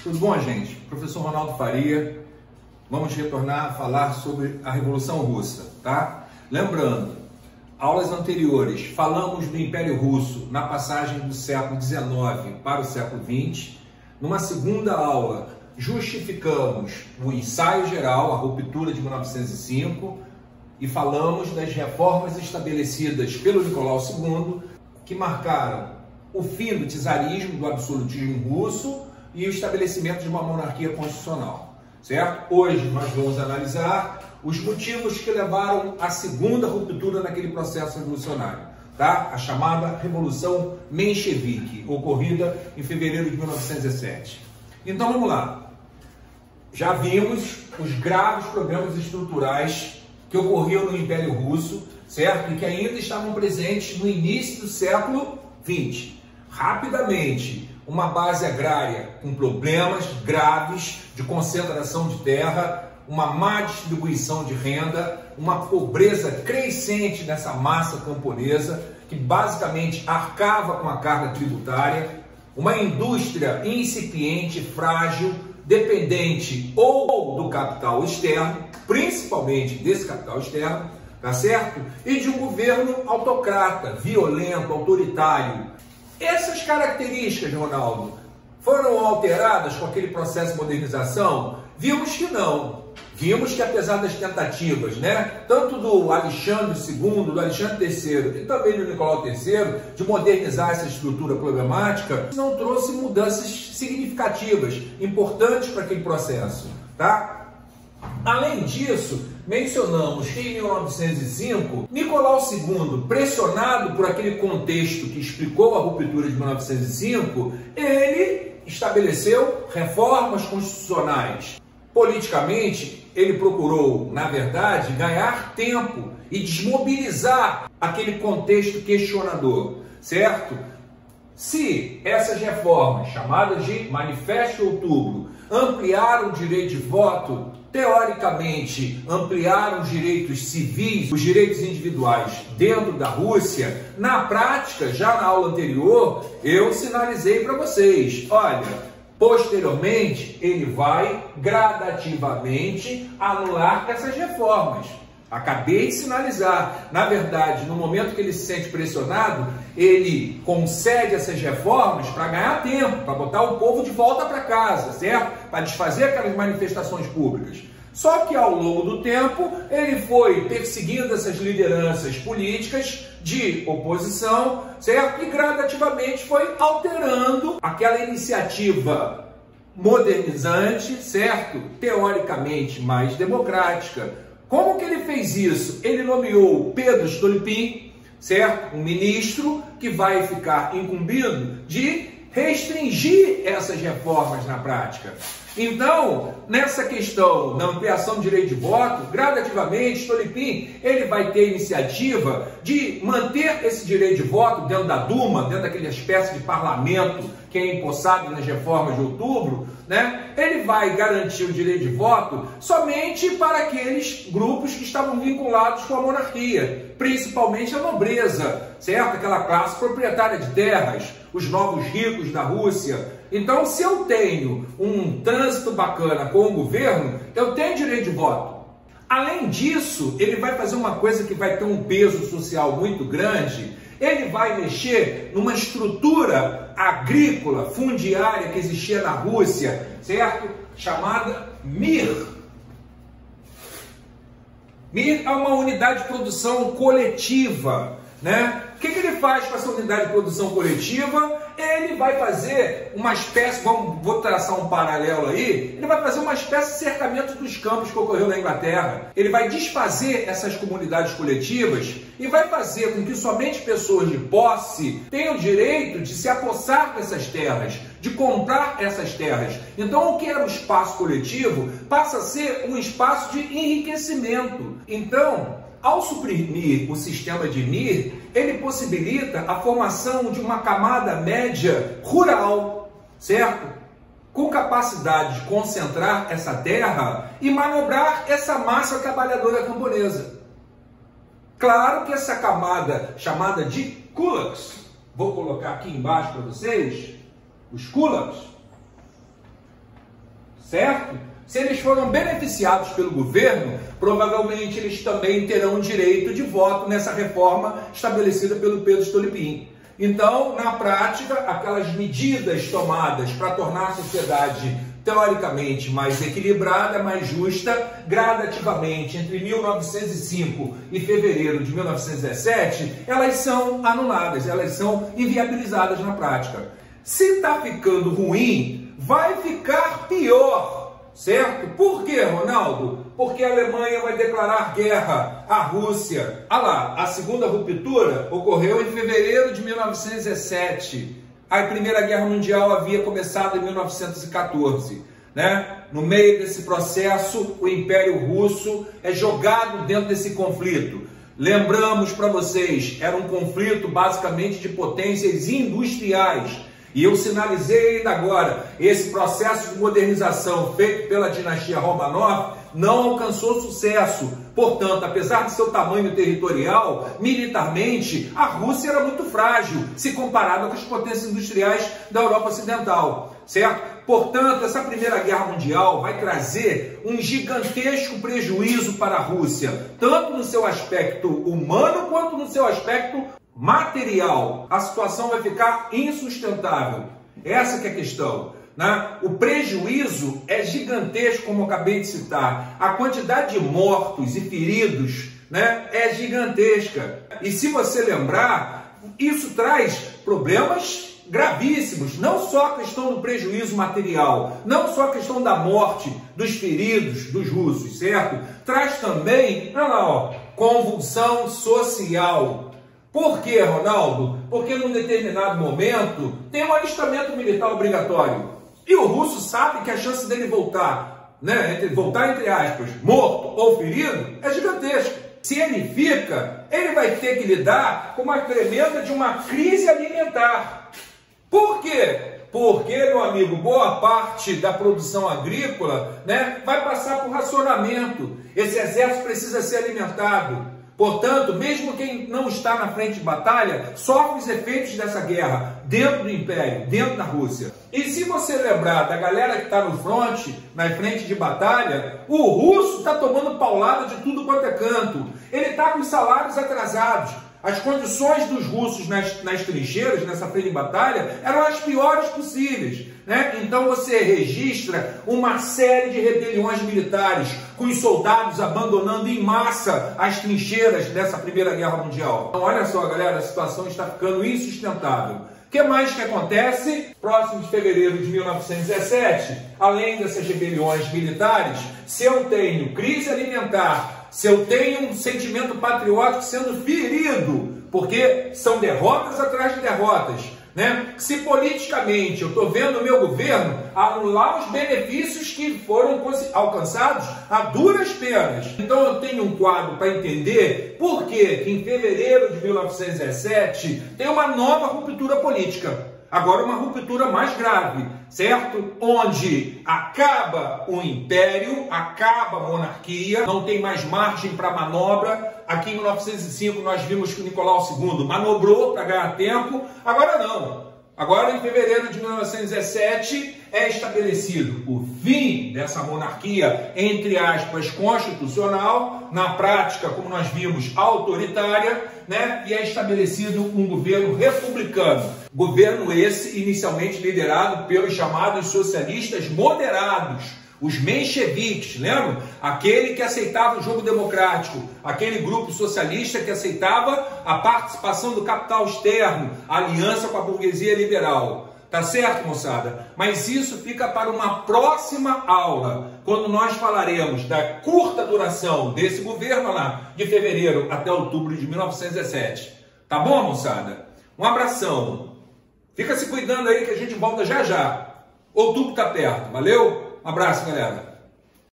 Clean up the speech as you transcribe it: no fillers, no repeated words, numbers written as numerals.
Tudo bom, gente? Professor Ronaldo Faria. Vamos retornar a falar sobre a Revolução Russa, tá? Lembrando, aulas anteriores, falamos do Império Russo na passagem do século XIX para o século XX. Numa segunda aula, justificamos o ensaio geral, a ruptura de 1905, e falamos das reformas estabelecidas pelo Nicolau II, que marcaram o fim do czarismo, do absolutismo russo e o estabelecimento de uma monarquia constitucional, certo? Hoje nós vamos analisar os motivos que levaram à segunda ruptura naquele processo revolucionário, tá? A chamada Revolução Menchevique, ocorrida em fevereiro de 1917. Então vamos lá. Já vimos os graves problemas estruturais que ocorriam no Império Russo, certo? E que ainda estavam presentes no início do século XX. Rapidamente, uma base agrária com problemas graves de concentração de terra, uma má distribuição de renda, uma pobreza crescente nessa massa camponesa, que basicamente arcava com a carga tributária, uma indústria incipiente, frágil, dependente ou do capital externo, principalmente desse capital externo, tá certo? E de um governo autocrata, violento, autoritário. Essas características, Ronaldo, foram alteradas com aquele processo de modernização? Vimos que não. Vimos que apesar das tentativas, né, tanto do Alexandre II, do Alexandre III e também do Nicolau III, de modernizar essa estrutura problemática, não trouxe mudanças significativas, importantes para aquele processo, tá? Além disso, mencionamos que em 1905, Nicolau II, pressionado por aquele contexto que explicou a ruptura de 1905, ele estabeleceu reformas constitucionais. Politicamente, ele procurou, na verdade, ganhar tempo e desmobilizar aquele contexto questionador, certo? Se essas reformas, chamadas de Manifesto de Outubro, ampliaram o direito de voto, teoricamente ampliaram os direitos civis, os direitos individuais dentro da Rússia, na prática, já na aula anterior, eu sinalizei para vocês, olha, posteriormente ele vai gradativamente anular essas reformas. Acabei de sinalizar. Na verdade, no momento que ele se sente pressionado, ele concede essas reformas para ganhar tempo, para botar o povo de volta para casa, certo? Para desfazer aquelas manifestações públicas. Só que ao longo do tempo, ele foi perseguindo essas lideranças políticas de oposição, certo? E gradativamente foi alterando aquela iniciativa modernizante, certo? Teoricamente mais democrática. Como que ele fez isso? Ele nomeou Pedro Stolypin, certo? Um ministro que vai ficar incumbido de restringir essas reformas na prática. Então, nessa questão da ampliação do direito de voto, gradativamente, Stolypin, ele vai ter a iniciativa de manter esse direito de voto dentro da Duma, dentro daquela espécie de parlamento que é empossado nas reformas de outubro, né? Ele vai garantir o direito de voto somente para aqueles grupos que estavam vinculados com a monarquia, principalmente a nobreza, certo? Aquela classe proprietária de terras, os novos ricos da Rússia. Então, se eu tenho um trânsito bacana com o governo, eu tenho direito de voto. Além disso, ele vai fazer uma coisa que vai ter um peso social muito grande. Ele vai mexer numa estrutura agrícola, fundiária que existia na Rússia, certo? Chamada Mir. Mir é uma unidade de produção coletiva, né? O que ele faz com essa unidade de produção coletiva? Ele vai fazer uma espécie, vou traçar um paralelo aí, ele vai fazer uma espécie de cercamento dos campos que ocorreu na Inglaterra. Ele vai desfazer essas comunidades coletivas e vai fazer com que somente pessoas de posse tenham o direito de se apossar dessas terras, de comprar essas terras. Então, o que era o espaço coletivo passa a ser um espaço de enriquecimento. Então, ao suprimir o sistema de Mir, ele possibilita a formação de uma camada média rural, certo? Com capacidade de concentrar essa terra e manobrar essa massa trabalhadora camponesa. Claro que essa camada chamada de kulaks, vou colocar aqui embaixo para vocês, os kulaks, certo? Se eles foram beneficiados pelo governo, provavelmente eles também terão direito de voto nessa reforma estabelecida pelo Pedro Stolypin. Então, na prática, aquelas medidas tomadas para tornar a sociedade teoricamente mais equilibrada, mais justa, gradativamente, entre 1905 e fevereiro de 1917, elas são anuladas, elas são inviabilizadas na prática. Se está ficando ruim, vai ficar pior. Certo? Por quê, Ronaldo? Porque a Alemanha vai declarar guerra à Rússia. Ah lá, a segunda ruptura ocorreu em fevereiro de 1917. A Primeira Guerra Mundial havia começado em 1914. Né? No meio desse processo, o Império Russo é jogado dentro desse conflito. Lembramos para vocês, era um conflito basicamente de potências industriais. E eu sinalizei ainda agora, esse processo de modernização feito pela dinastia Romanov não alcançou sucesso. Portanto, apesar de seu tamanho territorial, militarmente, a Rússia era muito frágil, se comparada com as potências industriais da Europa Ocidental, certo? Portanto, essa Primeira Guerra Mundial vai trazer um gigantesco prejuízo para a Rússia, tanto no seu aspecto humano quanto no seu aspecto material. A situação vai ficar insustentável. Essa que é a questão. Né? O prejuízo é gigantesco, como eu acabei de citar. A quantidade de mortos e feridos, né, é gigantesca. E se você lembrar, isso traz problemas gravíssimos. Não só a questão do prejuízo material, não só a questão da morte dos feridos, dos russos, certo? Traz também, olha lá, ó, convulsão social. Por quê, Ronaldo? Porque num determinado momento tem um alistamento militar obrigatório. E o russo sabe que a chance dele voltar, né, voltar entre aspas, morto ou ferido, é gigantesca. Se ele fica, ele vai ter que lidar com uma tremenda de uma crise alimentar. Por quê? Porque, meu amigo, boa parte da produção agrícola, né, vai passar por racionamento. Esse exército precisa ser alimentado. Portanto, mesmo quem não está na frente de batalha, sofre os efeitos dessa guerra dentro do Império, dentro da Rússia. E se você lembrar da galera que está no fronte, na frente de batalha, o russo está tomando paulada de tudo quanto é canto. Ele está com salários atrasados. As condições dos russos nas trincheiras, nessa frente de batalha, eram as piores possíveis. Né? Então você registra uma série de rebeliões militares, com os soldados abandonando em massa as trincheiras dessa Primeira Guerra Mundial. Então olha só, galera, a situação está ficando insustentável. O que mais que acontece? Próximo de fevereiro de 1917, além dessas rebeliões militares, se eu tenho crise alimentar, se eu tenho um sentimento patriótico sendo ferido, porque são derrotas atrás de derrotas, né? Se politicamente eu estou vendo o meu governo anular os benefícios que foram alcançados a duras penas. Então eu tenho um quadro para entender por que em fevereiro de 1917 tem uma nova ruptura política. Agora uma ruptura mais grave, certo? Onde acaba o império, acaba a monarquia, não tem mais margem para manobra. Aqui em 1905 nós vimos que o Nicolau II manobrou para ganhar tempo, agora não. Agora, em fevereiro de 1917, é estabelecido o fim dessa monarquia, entre aspas, constitucional, na prática, como nós vimos, autoritária, né? E é estabelecido um governo republicano. Governo esse inicialmente liderado pelos chamados socialistas moderados, os mencheviques, lembram? Aquele que aceitava o jogo democrático, aquele grupo socialista que aceitava a participação do capital externo, a aliança com a burguesia liberal. Tá certo, moçada? Mas isso fica para uma próxima aula, quando nós falaremos da curta duração desse governo lá, de fevereiro até outubro de 1917. Tá bom, moçada? Um abração. Fica se cuidando aí que a gente volta já já. Outubro tá perto. Valeu? Um abraço, galera.